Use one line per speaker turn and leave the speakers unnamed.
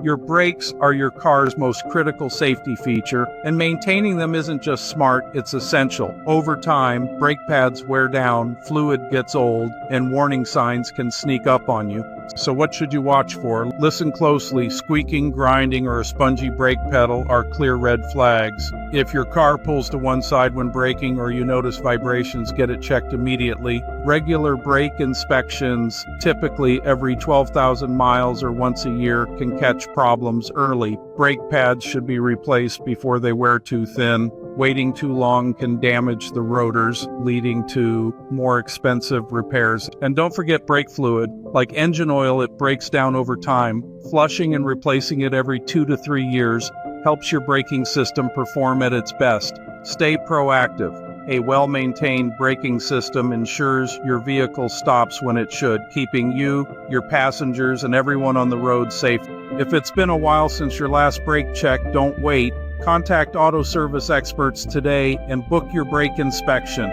Your brakes are your car's most critical safety feature, and maintaining them isn't just smart, it's essential. Over time, brake pads wear down, fluid gets old, and warning signs can sneak up on you. So what should you watch for? Listen closely. Squeaking, grinding, or a spongy brake pedal are clear red flags. If your car pulls to one side when braking or you notice vibrations, get it checked immediately. Regular brake inspections, typically every 12,000 miles or once a year, can catch problems early. Brake pads should be replaced before they wear too thin. Waiting too long can damage the rotors, leading to more expensive repairs. And don't forget brake fluid. Like engine oil, it breaks down over time. Flushing and replacing it every 2 to 3 years helps your braking system perform at its best. Stay proactive. A well-maintained braking system ensures your vehicle stops when it should, keeping you, your passengers, and everyone on the road safe. If it's been a while since your last brake check, don't wait. Contact auto service experts today and book your brake inspection.